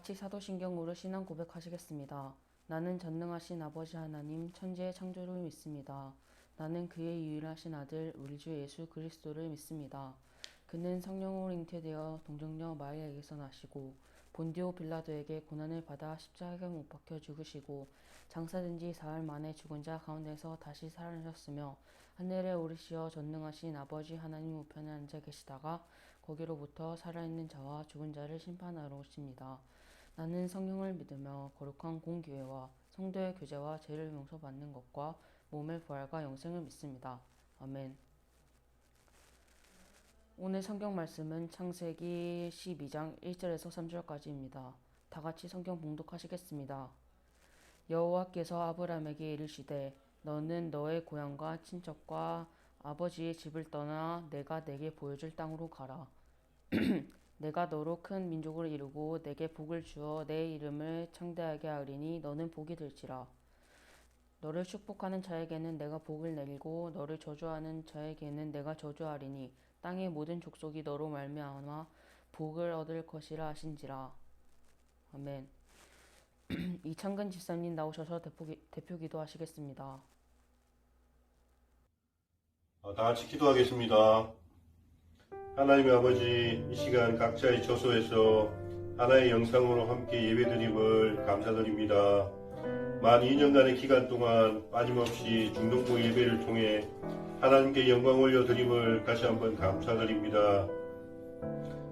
같이 사도신경으로 신앙 고백하시겠습니다. 나는 전능하신 아버지 하나님 천지의 창조를 믿습니다. 나는 그의 유일하신 아들 우리 주 예수 그리스도를 믿습니다. 그는 성령으로 잉태되어 동정녀 마리아에게서 나시고 본디오 빌라도에게 고난을 받아 십자가에 못 박혀 죽으시고 장사된 지 사흘 만에 죽은 자 가운데서 다시 살아나셨으며 하늘에 오르시어 전능하신 아버지 하나님 우편에 앉아 계시다가 거기로부터 살아있는 자와 죽은 자를 심판하러 오십니다. 나는 성령을 믿으며 거룩한 공교회와 성도의 교제와 죄를 용서받는 것과 몸의 부활과 영생을 믿습니다. 아멘. 오늘 성경 말씀은 창세기 12장 1절에서 3절까지입니다. 다 같이 성경 봉독하시겠습니다. 여호와께서 아브라함에게 이르시되 너는 너의 고향과 친척과 아버지의 집을 떠나 내가 내게 보여줄 땅으로 가라. 내가 너로 큰 민족을 이루고 내게 복을 주어 내 이름을 창대하게 하리니 너는 복이 될지라. 너를 축복하는 자에게는 내가 복을 내리고 너를 저주하는 자에게는 내가 저주하리니 땅의 모든 족속이 너로 말미암아 복을 얻을 것이라 하신지라. 아멘. 이창근 집사님 나오셔서 대표 기도하시겠습니다. 다 같이 기도하겠습니다. 하나님의 아버지, 이 시간 각자의 처소에서 하나의 영상으로 함께 예배드림을 감사드립니다. 만 2년간의 기간 동안 빠짐없이 중동부 예배를 통해 하나님께 영광 올려드림을 다시 한번 감사드립니다.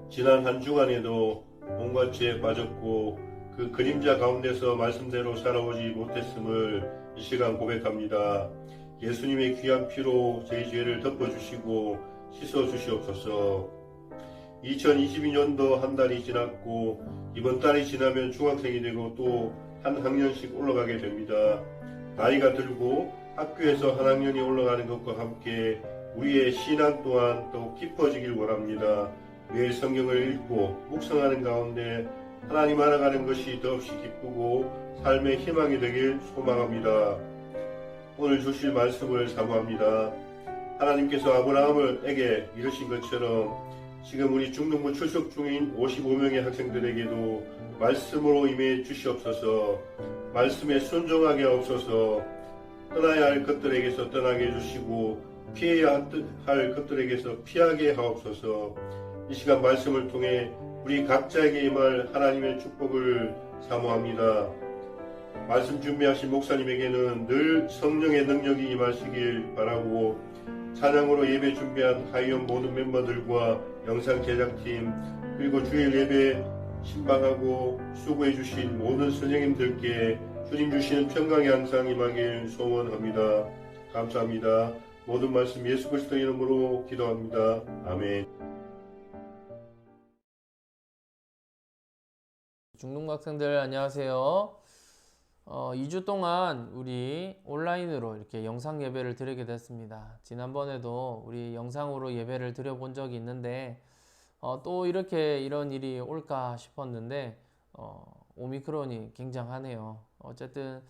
지난 한 주간에도 온갖 죄에 빠졌고 그 그림자 가운데서 말씀대로 살아오지 못했음을 이 시간 고백합니다. 예수님의 귀한 피로 제 죄를 덮어주시고 씻어주시옵소서. 2022년도 한 달이 지났고 이번 달이 지나면 중학생이 되고 또 한 학년씩 올라가게 됩니다. 나이가 들고 학교에서 한 학년이 올라가는 것과 함께 우리의 신앙 또한 더욱 깊어지길 원합니다. 매일 성경을 읽고 묵상하는 가운데 하나님 알아가는 것이 더없이 기쁘고 삶의 희망이 되길 소망합니다. 오늘 주실 말씀을 사모합니다. 하나님께서 아브라함에게 이르신 것처럼 지금 우리 중동부 출석 중인 55명의 학생들에게도 말씀으로 임해 주시옵소서. 말씀에 순종하게 하옵소서. 떠나야 할 것들에게서 떠나게 해주시고 피해야 할 것들에게서 피하게 하옵소서. 이 시간 말씀을 통해 우리 각자에게 임할 하나님의 축복을 사모합니다. 말씀 준비하신 목사님에게는 늘 성령의 능력이 임하시길 바라고 찬양으로 예배 준비한 하이온 모든 멤버들과 영상 제작팀 그리고 주일 예배 신방하고 수고해 주신 모든 선생님들께 주님 주시는 평강이 항상 임하길 소원합니다. 감사합니다. 모든 말씀 예수 그리스도 이름으로 기도합니다. 아멘. 중동부 학생들 안녕하세요. 2주 동안 우리 온라인으로 이렇게 영상 예배를 드리게 됐습니다. 지난번에도 우리 영상으로 예배를 드려본 적이 있는데 또 이런 일이 올까 싶었는데 오미크론이 굉장하네요. 어쨌든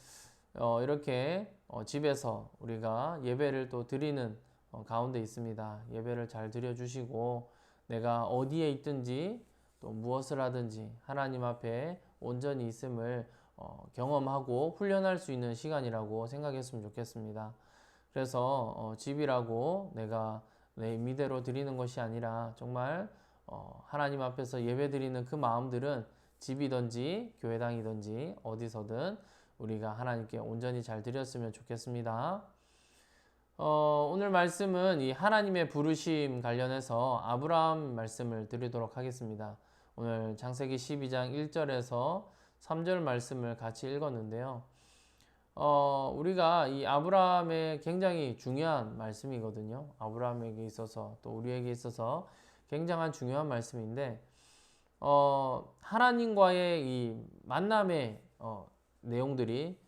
이렇게 집에서 우리가 예배를 또 드리는 가운데 있습니다. 예배를 잘 드려주시고 내가 어디에 있든지 또 무엇을 하든지 하나님 앞에 온전히 있음을 경험하고 훈련할 수 있는 시간이라고 생각했으면 좋겠습니다. 그래서 집이라고 내가 내 임의대로 드리는 것이 아니라 정말 하나님 앞에서 예배 드리는 그 마음들은 집이든지 교회당이든지 어디서든 우리가 하나님께 온전히 잘 드렸으면 좋겠습니다. 오늘 말씀은 이 하나님의 부르심 관련해서 아브라함 말씀을 드리도록 하겠습니다. 오늘 창세기 12장 1절에서 3절 말씀을 같이 읽었는데요. 우리가 이 아브라함의 굉장히 중요한 말씀이거든요. 아브라함에게 있어서 또 우리에게 있어서 굉장한 중요한 말씀인데 하나님과의 이 만남의 내용들이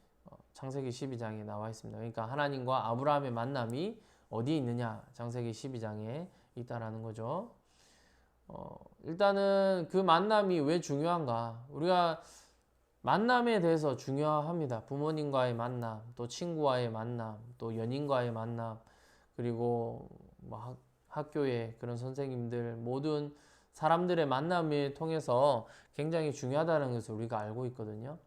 창세기 12장에 나와 있습니다. 그러니까 하나님과 아브라함의 만남이 어디에 있느냐? 창세기 12장에 있다라는 거죠. 일단은 그 만남이 왜 중요한가? 우리가 만남에 대해서 중요합니다. 부모님과의 만남, 또 친구와의 만남, 또 연인과의 만남, 그리고 뭐 학교의 그런 선생님들 모든 사람들의 만남을 통해서 굉장히 중요하다는 것을 우리가 알고 있거든요.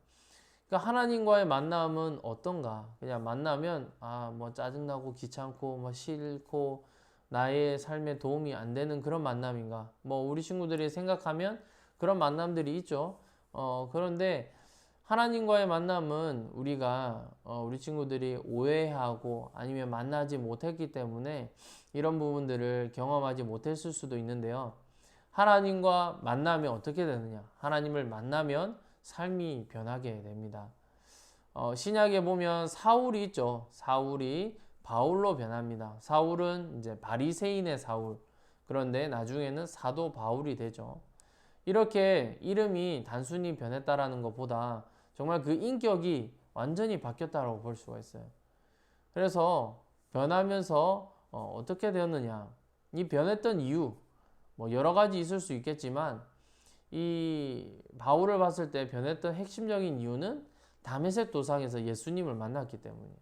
그러니까 하나님과의 만남은 어떤가? 그냥 만나면 뭐 짜증나고 귀찮고 뭐 싫고 나의 삶에 도움이 안 되는 그런 만남인가? 뭐 우리 친구들이 생각하면 그런 만남들이 있죠. 그런데 하나님과의 만남은 우리가 우리 친구들이 오해하고 아니면 만나지 못했기 때문에 이런 부분들을 경험하지 못했을 수도 있는데요. 하나님과 만나면 어떻게 되느냐? 하나님을 만나면 삶이 변하게 됩니다. 신약에 보면 사울이 있죠. 사울이 바울로 변합니다. 사울은 이제 바리새인의 사울. 그런데 나중에는 사도 바울이 되죠. 이렇게 이름이 단순히 변했다라는 것보다 정말 그 인격이 완전히 바뀌었다고 볼 수가 있어요. 그래서 변하면서 어떻게 되었느냐? 이 변했던 이유, 뭐 여러 가지 있을 수 있겠지만 이 바울을 봤을 때 변했던 핵심적인 이유는 다메섹 도상에서 예수님을 만났기 때문이에요.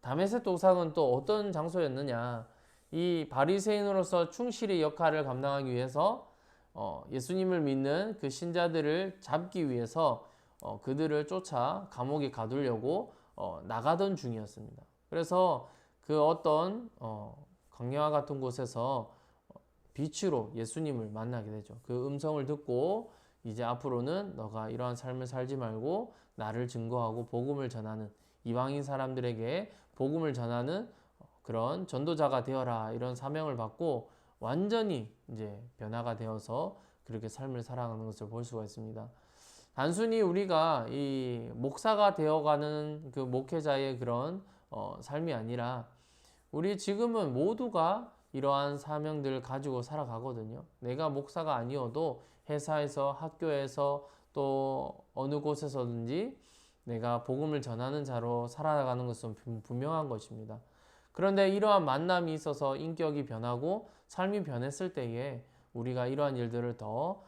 다메섹 도상은 또 어떤 장소였느냐? 이 바리새인으로서 충실히 역할을 감당하기 위해서 예수님을 믿는 그 신자들을 잡기 위해서 그들을 쫓아 감옥에 가두려고 나가던 중이었습니다. 그래서 그 어떤 광야 같은 곳에서 빛으로 예수님을 만나게 되죠. 그 음성을 듣고 이제 앞으로는 너가 이러한 삶을 살지 말고 나를 증거하고 복음을 전하는 이방인 사람들에게 복음을 전하는 그런 전도자가 되어라 이런 사명을 받고 완전히 이제 변화가 되어서 그렇게 삶을 살아가는 것을 볼 수가 있습니다. 단순히 우리가 이 목사가 되어가는 그 목회자의 그런 삶이 아니라 우리 지금은 모두가 이러한 사명들을 가지고 살아가거든요. 내가 목사가 아니어도 회사에서 학교에서 또 어느 곳에서든지 내가 복음을 전하는 자로 살아가는 것은 분명한 것입니다. 그런데 이러한 만남이 있어서 인격이 변하고 삶이 변했을 때에 우리가 이러한 일들을 더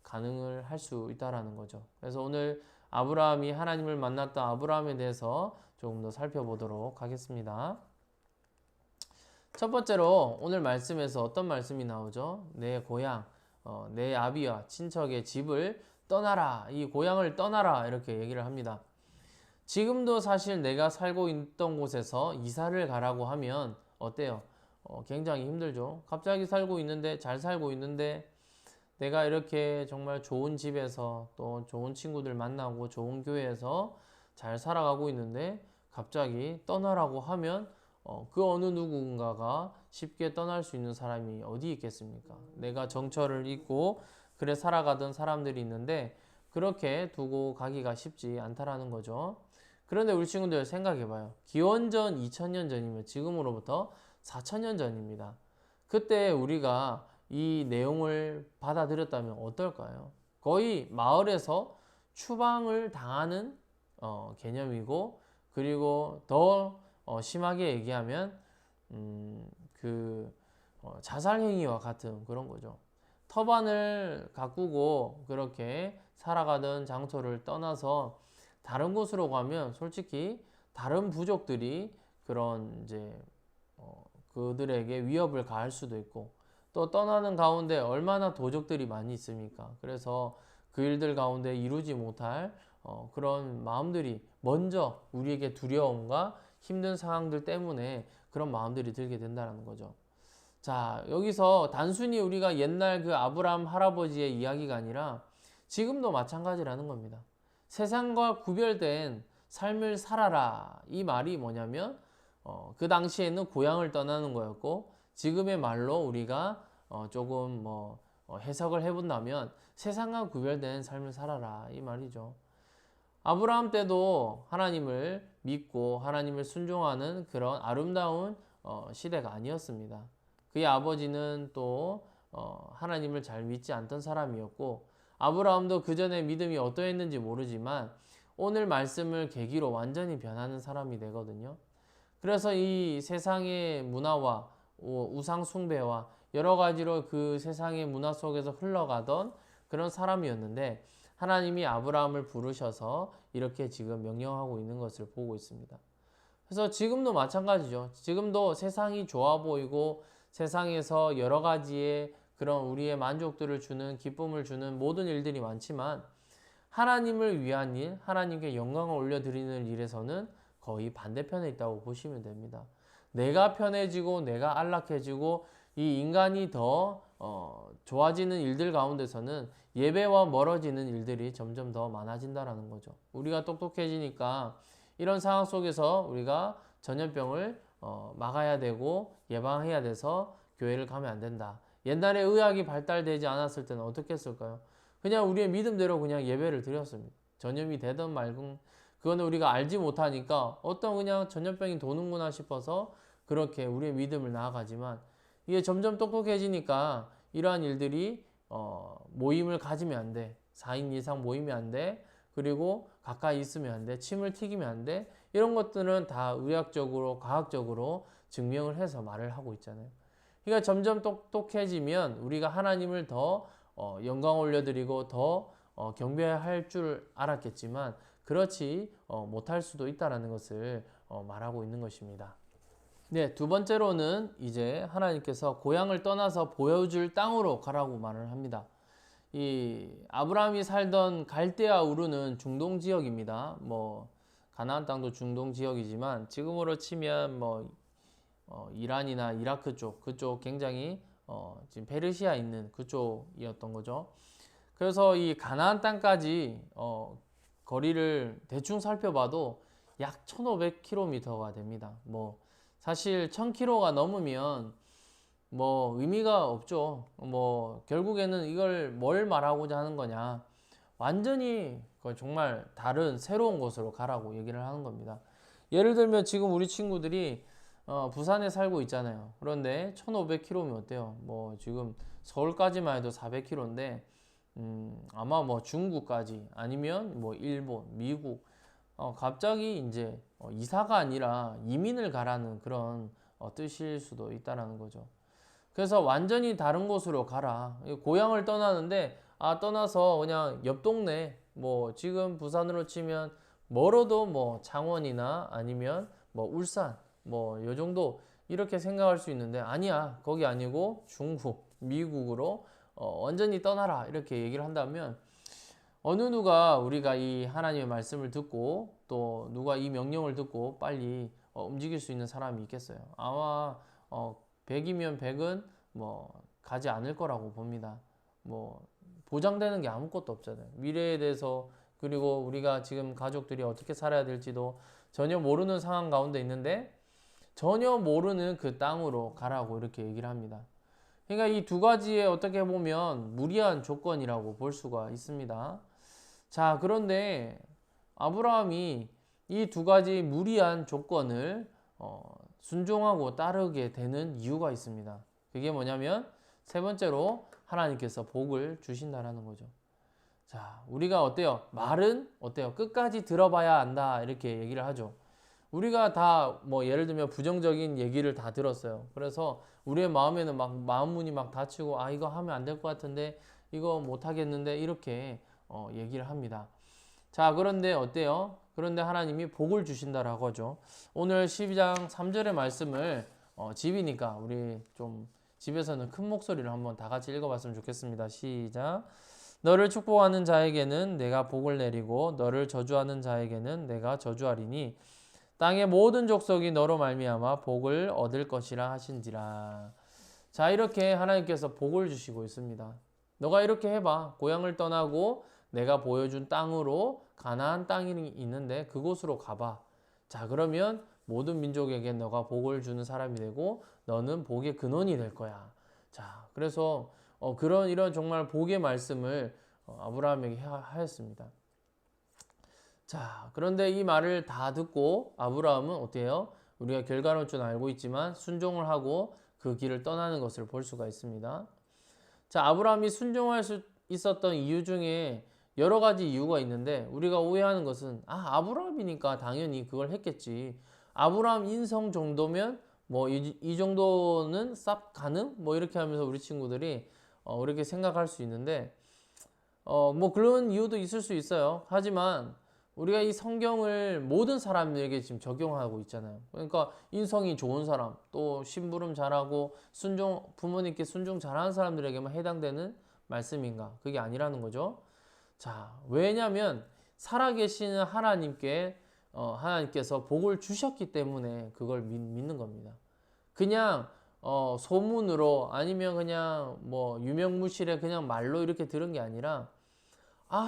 가능을 할 수 있다라는 거죠. 그래서 오늘 아브라함이 하나님을 만났던 아브라함에 대해서 조금 더 살펴보도록 하겠습니다. 첫 번째로 오늘 말씀에서 어떤 말씀이 나오죠? 내 고향, 내 아비와 친척의 집을 떠나라. 이 고향을 떠나라. 이렇게 얘기를 합니다. 지금도 사실 내가 살고 있던 곳에서 이사를 가라고 하면 어때요? 굉장히 힘들죠. 갑자기 살고 있는데, 잘 살고 있는데 내가 이렇게 정말 좋은 집에서 또 좋은 친구들 만나고 좋은 교회에서 잘 살아가고 있는데 갑자기 떠나라고 하면 그 어느 누군가가 쉽게 떠날 수 있는 사람이 어디 있겠습니까? 내가 정처를 잊고 그래 살아가던 사람들이 있는데 그렇게 두고 가기가 쉽지 않다라는 거죠. 그런데 우리 친구들 생각해봐요. 기원전 2000년 전이면 지금으로부터 4000년 전입니다. 그때 우리가 이 내용을 받아들였다면 어떨까요? 거의 마을에서 추방을 당하는 개념이고 그리고 더 심하게 얘기하면 자살 행위와 같은 그런 거죠. 터반을 가꾸고 그렇게 살아가던 장소를 떠나서 다른 곳으로 가면 솔직히 다른 부족들이 그런 이제 그들에게 위협을 가할 수도 있고 또 떠나는 가운데 얼마나 도적들이 많이 있습니까? 그래서 그 일들 가운데 이루지 못할 그런 마음들이 먼저 우리에게 두려움과 힘든 상황들 때문에 그런 마음들이 들게 된다는 거죠. 자, 여기서 단순히 우리가 옛날 그 아브라함 할아버지의 이야기가 아니라 지금도 마찬가지라는 겁니다. 세상과 구별된 삶을 살아라. 이 말이 뭐냐면 그 당시에는 고향을 떠나는 거였고 지금의 말로 우리가 조금 해석을 해본다면 세상과 구별된 삶을 살아라. 이 말이죠. 아브라함 때도 하나님을 믿고 하나님을 순종하는 그런 아름다운 시대가 아니었습니다. 그의 아버지는 또 하나님을 잘 믿지 않던 사람이었고 아브라함도 그 전에 믿음이 어떠했는지 모르지만 오늘 말씀을 계기로 완전히 변하는 사람이 되거든요. 그래서 이 세상의 문화와 우상 숭배와 여러 가지로 그 세상의 문화 속에서 흘러가던 그런 사람이었는데 하나님이 아브라함을 부르셔서 이렇게 지금 명령하고 있는 것을 보고 있습니다. 그래서 지금도 마찬가지죠. 지금도 세상이 좋아 보이고 세상에서 여러 가지의 그런 우리의 만족들을 주는, 기쁨을 주는 모든 일들이 많지만 하나님을 위한 일, 하나님께 영광을 올려드리는 일에서는 거의 반대편에 있다고 보시면 됩니다. 내가 편해지고 내가 안락해지고 이 인간이 더 좋아지는 일들 가운데서는 예배와 멀어지는 일들이 점점 더 많아진다는 거죠. 우리가 똑똑해지니까 이런 상황 속에서 우리가 전염병을 막아야 되고 예방해야 돼서 교회를 가면 안 된다. 옛날에 의학이 발달되지 않았을 때는 어떻게 했을까요? 그냥 우리의 믿음대로 그냥 예배를 드렸습니다. 전염이 되든 말든 그거는 우리가 알지 못하니까 어떤 그냥 전염병이 도는구나 싶어서 그렇게 우리의 믿음을 나아가지만 이게 점점 똑똑해지니까 이러한 일들이 모임을 가지면 안 돼. 4인 이상 모이면 안 돼. 그리고 가까이 있으면 안 돼. 침을 튀기면 안 돼. 이런 것들은 다 의학적으로 과학적으로 증명을 해서 말을 하고 있잖아요. 그러니까 점점 똑똑해지면 우리가 하나님을 더 영광 올려드리고 더 경배할 줄 알았겠지만 그렇지 못할 수도 있다는 것을 말하고 있는 것입니다. 네, 두 번째로는 이제 하나님께서 고향을 떠나서 보여줄 땅으로 가라고 말을 합니다. 이 아브라함이 살던 갈대아 우르는 중동 지역입니다. 뭐 가나안 땅도 중동 지역이지만 지금으로 치면 뭐 이란이나 이라크 쪽 그쪽 굉장히 지금 페르시아 있는 그쪽이었던 거죠. 그래서 이 가나안 땅까지 거리를 대충 살펴봐도 약 1,500km가 됩니다. 뭐 사실 1,000km가 넘으면 뭐 의미가 없죠. 뭐 결국에는 이걸 뭘 말하고자 하는 거냐. 완전히 정말 다른 새로운 곳으로 가라고 얘기를 하는 겁니다. 예를 들면 지금 우리 친구들이 부산에 살고 있잖아요. 그런데 1,500km면 어때요? 뭐 지금 서울까지만 해도 400km인데 아마 뭐 중국까지 아니면 뭐 일본, 미국 갑자기 이제 이사가 아니라 이민을 가라는 그런 뜻일 수도 있다라는 거죠. 그래서 완전히 다른 곳으로 가라. 고향을 떠나는데 떠나서 그냥 옆 동네 뭐 지금 부산으로 치면 멀어도 뭐 창원이나 아니면 뭐 울산 뭐 요 정도 이렇게 생각할 수 있는데 아니야. 거기 아니고 중국, 미국으로 완전히 떠나라 이렇게 얘기를 한다면 어느 누가 우리가 이 하나님의 말씀을 듣고 또 누가 이 명령을 듣고 빨리 움직일 수 있는 사람이 있겠어요. 아마 100이면 100은 뭐 가지 않을 거라고 봅니다. 뭐 보장되는 게 아무것도 없잖아요. 미래에 대해서 그리고 우리가 지금 가족들이 어떻게 살아야 될지도 전혀 모르는 상황 가운데 있는데 전혀 모르는 그 땅으로 가라고 이렇게 얘기를 합니다. 그러니까 이 두 가지에 어떻게 보면 무리한 조건이라고 볼 수가 있습니다. 자, 그런데 아브라함이 이 두 가지 무리한 조건을 순종하고 따르게 되는 이유가 있습니다. 그게 뭐냐면 세 번째로 하나님께서 복을 주신다라는 거죠. 자, 우리가 어때요? 말은 어때요? 끝까지 들어봐야 한다 이렇게 얘기를 하죠. 우리가 다 뭐 예를 들면 부정적인 얘기를 다 들었어요. 그래서 우리의 마음에는 막 마음 문이 막 닫히고 이거 하면 안 될 것 같은데 이거 못 하겠는데 이렇게 얘기를 합니다. 자, 그런데 어때요? 그런데 하나님이 복을 주신다라고 하죠. 오늘 12장 3절의 말씀을 집이니까 우리 좀 집에서는 큰 목소리로 한번 다 같이 읽어봤으면 좋겠습니다. 시작. 너를 축복하는 자에게는 내가 복을 내리고 너를 저주하는 자에게는 내가 저주하리니 땅의 모든 족속이 너로 말미암아 복을 얻을 것이라 하신지라. 자, 이렇게 하나님께서 복을 주시고 있습니다. 너가 이렇게 해봐. 고향을 떠나고 내가 보여준 땅으로 가나안 땅이 있는데 그곳으로 가봐. 자, 그러면 모든 민족에게 너가 복을 주는 사람이 되고 너는 복의 근원이 될 거야. 자, 그래서 이런 정말 복의 말씀을 아브라함에게 하였습니다. 자, 그런데 이 말을 다 듣고 아브라함은 어때요? 우리가 결과론 좀 알고 있지만 순종을 하고 그 길을 떠나는 것을 볼 수가 있습니다. 자, 아브라함이 순종할 수 있었던 이유 중에 여러 가지 이유가 있는데 우리가 오해하는 것은 아브라함이니까 당연히 그걸 했겠지. 아브라함 인성 정도면 뭐 이 정도는 쌉 가능? 뭐 이렇게 하면서 우리 친구들이 이렇게 생각할 수 있는데 뭐 그런 이유도 있을 수 있어요. 하지만 우리가 이 성경을 모든 사람들에게 지금 적용하고 있잖아요. 그러니까 인성이 좋은 사람, 또 심부름 잘하고 부모님께 순종 잘하는 사람들에게만 해당되는 말씀인가? 그게 아니라는 거죠. 자, 왜냐하면 살아계시는 하나님께서 복을 주셨기 때문에 그걸 믿는 겁니다. 그냥 소문으로 아니면 그냥 뭐 유명무실에 그냥 말로 이렇게 들은 게 아니라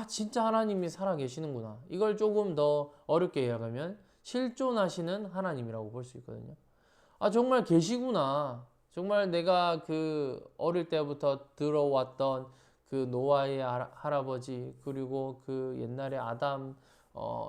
진짜 하나님이 살아계시는구나. 이걸 조금 더 어렵게 이야기하면 실존하시는 하나님이라고 볼 수 있거든요. 정말 계시구나. 정말 내가 그 어릴 때부터 들어왔던 그 노아의 할아버지, 그리고 그 옛날에 아담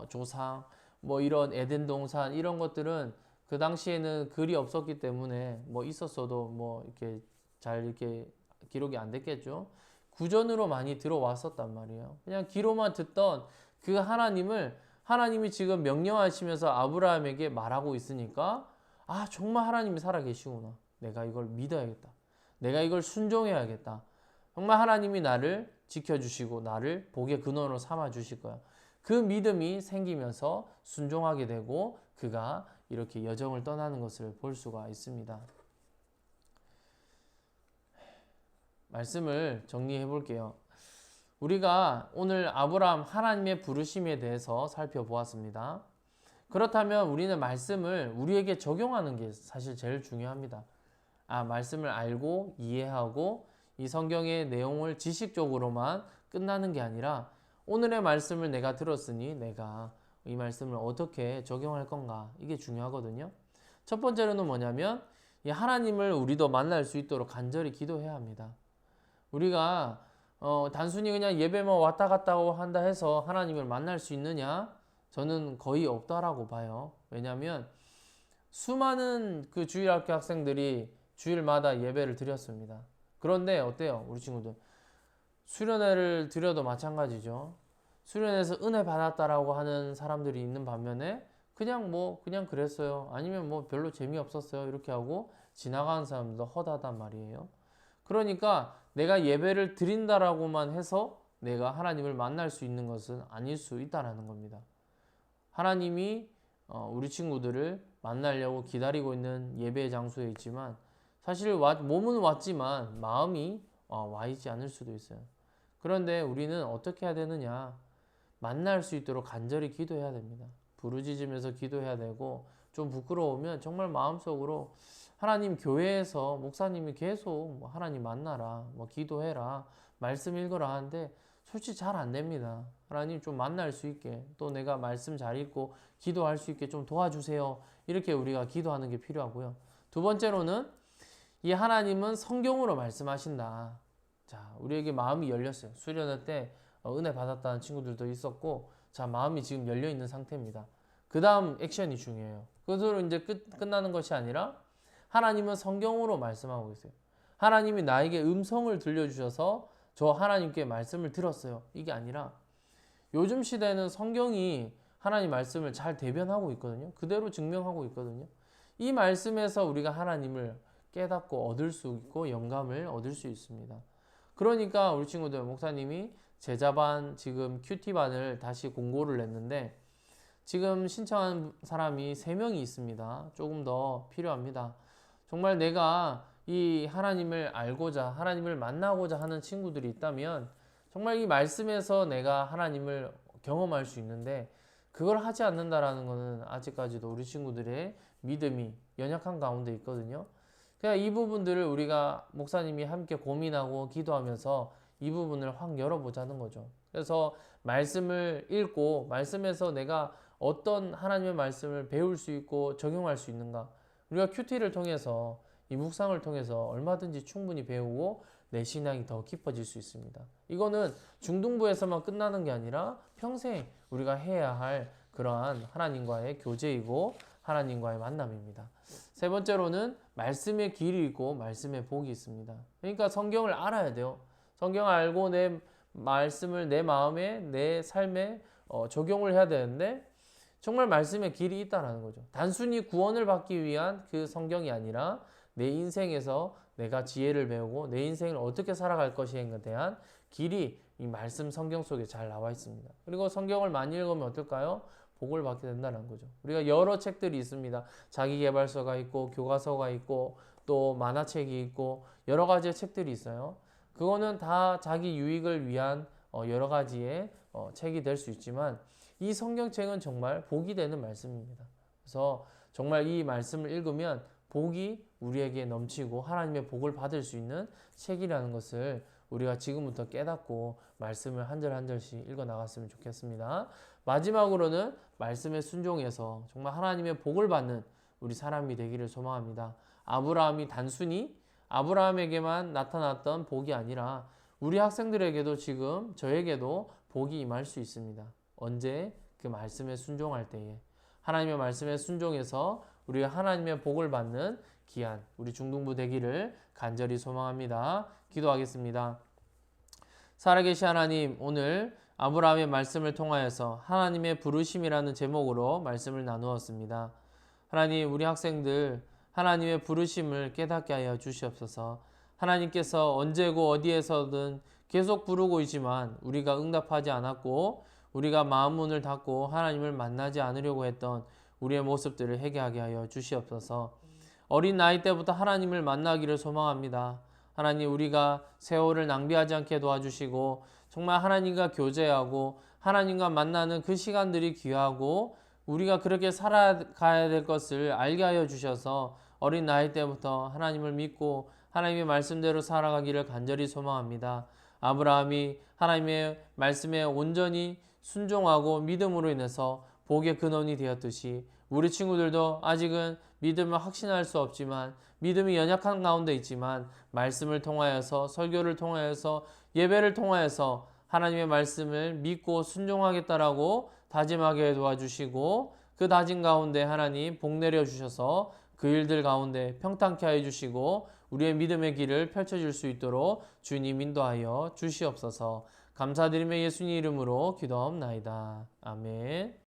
조상, 뭐 이런 에덴 동산 이런 것들은 그 당시에는 글이 없었기 때문에 뭐 있었어도 뭐 이렇게 잘 이렇게 기록이 안 됐겠죠. 구전으로 많이 들어왔었단 말이에요. 그냥 귀로만 듣던 그 하나님이 지금 명령하시면서 아브라함에게 말하고 있으니까 정말 하나님이 살아계시구나. 내가 이걸 믿어야겠다. 내가 이걸 순종해야겠다. 정말 하나님이 나를 지켜주시고 나를 복의 근원으로 삼아 주실 거야. 그 믿음이 생기면서 순종하게 되고 그가 이렇게 여정을 떠나는 것을 볼 수가 있습니다. 말씀을 정리해 볼게요. 우리가 오늘 아브라함 하나님의 부르심에 대해서 살펴보았습니다. 그렇다면 우리는 말씀을 우리에게 적용하는 게 사실 제일 중요합니다. 말씀을 알고 이해하고 이 성경의 내용을 지식적으로만 끝나는 게 아니라 오늘의 말씀을 내가 들었으니 내가 이 말씀을 어떻게 적용할 건가, 이게 중요하거든요. 첫 번째로는 뭐냐면 이 하나님을 우리도 만날 수 있도록 간절히 기도해야 합니다. 우리가 단순히 그냥 예배만 왔다 갔다 한다 해서 하나님을 만날 수 있느냐? 저는 거의 없다라고 봐요. 왜냐하면 수많은 그 주일학교 학생들이 주일마다 예배를 드렸습니다. 그런데 어때요? 우리 친구들 수련회를 드려도 마찬가지죠. 수련회에서 은혜 받았다라고 하는 사람들이 있는 반면에 그냥 그랬어요. 아니면 뭐 별로 재미없었어요. 이렇게 하고 지나가는 사람들도 허다단 말이에요. 그러니까 내가 예배를 드린다라고만 해서 내가 하나님을 만날 수 있는 것은 아닐 수 있다라는 겁니다. 하나님이 우리 친구들을 만나려고 기다리고 있는 예배 장소에 있지만 사실 몸은 왔지만 마음이 와 있지 않을 수도 있어요. 그런데 우리는 어떻게 해야 되느냐? 만날 수 있도록 간절히 기도해야 됩니다. 부르짖으면서 기도해야 되고, 좀 부끄러우면 정말 마음속으로 하나님, 교회에서 목사님이 계속 하나님 만나라, 기도해라, 말씀 읽어라 하는데 솔직히 잘 안 됩니다. 하나님 좀 만날 수 있게, 또 내가 말씀 잘 읽고 기도할 수 있게 좀 도와주세요. 이렇게 우리가 기도하는 게 필요하고요. 두 번째로는 이 하나님은 성경으로 말씀하신다. 자, 우리에게 마음이 열렸어요. 수련회 때 은혜 받았다는 친구들도 있었고, 자, 마음이 지금 열려 있는 상태입니다. 그 다음 액션이 중요해요. 그것으로 이제 끝나는 것이 아니라 하나님은 성경으로 말씀하고 계세요. 하나님이 나에게 음성을 들려주셔서 저 하나님께 말씀을 들었어요. 이게 아니라 요즘 시대는 성경이 하나님 말씀을 잘 대변하고 있거든요. 그대로 증명하고 있거든요. 이 말씀에서 우리가 하나님을 깨닫고 얻을 수 있고 영감을 얻을 수 있습니다. 그러니까 우리 친구들, 목사님이 제자반 지금 큐티반을 다시 공고를 냈는데 지금 신청한 사람이 3명이 있습니다. 조금 더 필요합니다. 정말 내가 이 하나님을 알고자, 하나님을 만나고자 하는 친구들이 있다면 정말 이 말씀에서 내가 하나님을 경험할 수 있는데 그걸 하지 않는다라는 것은 아직까지도 우리 친구들의 믿음이 연약한 가운데 있거든요. 그냥 이 부분들을 우리가 목사님이 함께 고민하고 기도하면서 이 부분을 확 열어보자는 거죠. 그래서 말씀을 읽고 말씀에서 내가 어떤 하나님의 말씀을 배울 수 있고 적용할 수 있는가. 우리가 큐티를 통해서 이 묵상을 통해서 얼마든지 충분히 배우고 내 신앙이 더 깊어질 수 있습니다. 이거는 중등부에서만 끝나는 게 아니라 평생 우리가 해야 할 그러한 하나님과의 교제이고 하나님과의 만남입니다. 세 번째로는 말씀의 길이 있고 말씀의 복이 있습니다. 그러니까 성경을 알아야 돼요. 성경을 알고 내 말씀을 내 마음에, 내 삶에 적용을 해야 되는데 정말 말씀의 길이 있다는 거죠. 단순히 구원을 받기 위한 그 성경이 아니라 내 인생에서 내가 지혜를 배우고 내 인생을 어떻게 살아갈 것인가에 대한 길이 이 말씀 성경 속에 잘 나와 있습니다. 그리고 성경을 많이 읽으면 어떨까요? 복을 받게 된다는 거죠. 우리가 여러 책들이 있습니다. 자기계발서가 있고 교과서가 있고 또 만화책이 있고 여러 가지의 책들이 있어요. 그거는 다 자기 유익을 위한 여러 가지의 책이 될 수 있지만 이 성경책은 정말 복이 되는 말씀입니다. 그래서 정말 이 말씀을 읽으면 복이 우리에게 넘치고 하나님의 복을 받을 수 있는 책이라는 것을 우리가 지금부터 깨닫고 말씀을 한 절 한 절씩 읽어 나갔으면 좋겠습니다. 마지막으로는 말씀에 순종해서 정말 하나님의 복을 받는 우리 사람이 되기를 소망합니다. 아브라함이 단순히 아브라함에게만 나타났던 복이 아니라 우리 학생들에게도 지금 저에게도 복이 임할 수 있습니다. 언제? 그 말씀에 순종할 때에. 하나님의 말씀에 순종해서 우리가 하나님의 복을 받는 귀한 우리 중등부 되기를 간절히 소망합니다. 기도하겠습니다. 살아계신 하나님, 오늘 아브라함의 말씀을 통하여서 하나님의 부르심이라는 제목으로 말씀을 나누었습니다. 하나님, 우리 학생들 하나님의 부르심을 깨닫게 하여 주시옵소서. 하나님께서 언제고 어디에서든 계속 부르고 있지만 우리가 응답하지 않았고 우리가 마음 문을 닫고 하나님을 만나지 않으려고 했던 우리의 모습들을 회개하게 하여 주시옵소서. 어린 나이 때부터 하나님을 만나기를 소망합니다. 하나님, 우리가 세월을 낭비하지 않게 도와주시고 정말 하나님과 교제하고 하나님과 만나는 그 시간들이 귀하고 우리가 그렇게 살아가야 될 것을 알게 하여 주셔서 어린 나이 때부터 하나님을 믿고 하나님의 말씀대로 살아가기를 간절히 소망합니다. 아브라함이 하나님의 말씀에 온전히 순종하고 믿음으로 인해서 복의 근원이 되었듯이 우리 친구들도 아직은 믿음을 확신할 수 없지만 믿음이 연약한 가운데 있지만 말씀을 통하여서 설교를 통하여서 예배를 통하여서 하나님의 말씀을 믿고 순종하겠다라고 다짐하게 도와주시고 그 다짐 가운데 하나님 복 내려주셔서 그 일들 가운데 평탄케 하여 주시고 우리의 믿음의 길을 펼쳐줄 수 있도록 주님 인도하여 주시옵소서. 감사드리며 예수님 이름으로 기도하옵나이다. 아멘.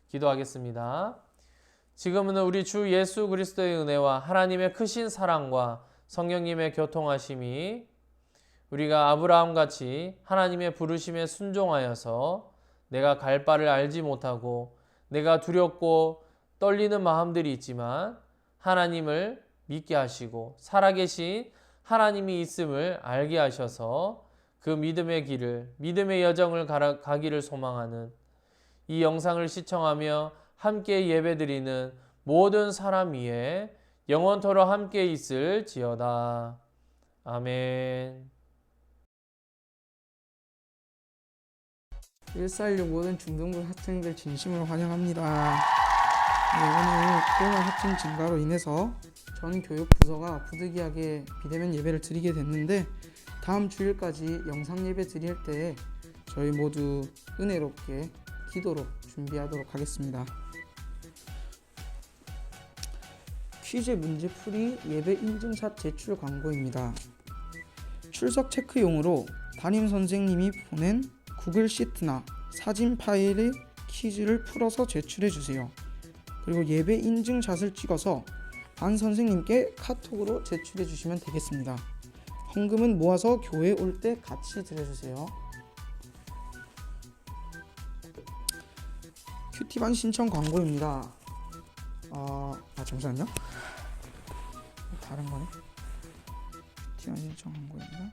기도하겠습니다. 지금은 우리 주 예수 그리스도의 은혜와 하나님의 크신 사랑과 성령님의 교통하심이 우리가 아브라함같이 하나님의 부르심에 순종하여서 내가 갈 바를 알지 못하고 내가 두렵고 떨리는 마음들이 있지만 하나님을 믿게 하시고 살아계신 하나님이 있음을 알게 하셔서 그 믿음의 길을, 믿음의 여정을 가기를 소망하는 이 영상을 시청하며 함께 예배드리는 모든 사람 위에 영원토록 함께 있을지어다. 아멘. 1416 모든 중등부 학생들 진심으로 환영합니다. 네, 오늘 코로나 확진 증가로 인해서 전 교육부서가 부득이하게 비대면 예배를 드리게 됐는데 다음 주일까지 영상 예배 드릴 때 저희 모두 은혜롭게 기도로 준비하도록 하겠습니다. 퀴즈 문제풀이 예배 인증샷 제출 광고입니다. 출석 체크용으로 담임 선생님이 보낸 구글 시트나 사진 파일의 퀴즈를 풀어서 제출해 주세요. 그리고 예배 인증샷을 찍어서 안 선생님께 카톡으로 제출해 주시면 되겠습니다. 헌금은 모아서 교회 올 때 같이 드려주세요. 큐티반 신청 광고입니다. 잠시만요. 다른 거네. 큐티반 신청 광고입니다.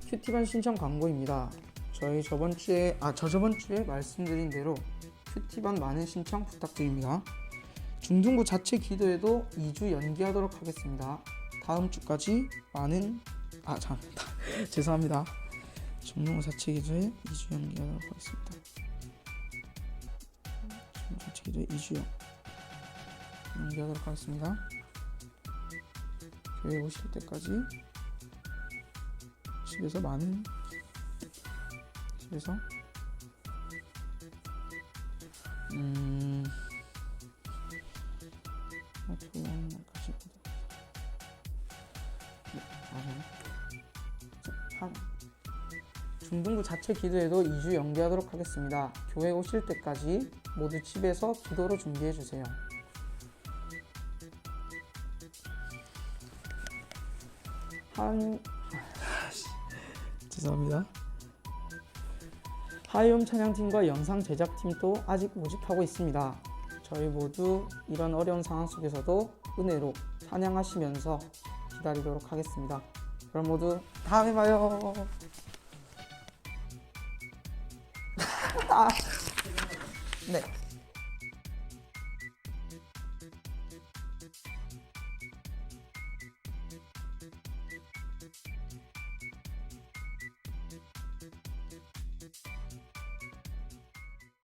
큐티반 신청 광고입니다. 저번 주에 말씀드린 대로 큐티반 많은 신청 부탁드립니다. 중등부 자체 기도에도 2주 연기하도록 하겠습니다. 다음 주까지 많은 죄송합니다. 중등부 자체 기도에 2주 연기하도록 하겠습니다. 중등부 자체 기도에 2주 연기하도록 하겠습니다. 교회 오실 때까지 집에서 중등부 자체 기도에도 2주 연기하도록 하겠습니다. 교회 오실 때까지 모두 집에서 기도로 준비해 주세요. 죄송합니다. 하이홈 찬양팀과 영상 제작팀도 아직 모집하고 있습니다. 저희 모두 이런 어려운 상황 속에서도 은혜로 찬양하시면서 기다리도록 하겠습니다. 그럼 모두 다음에 봐요. 네.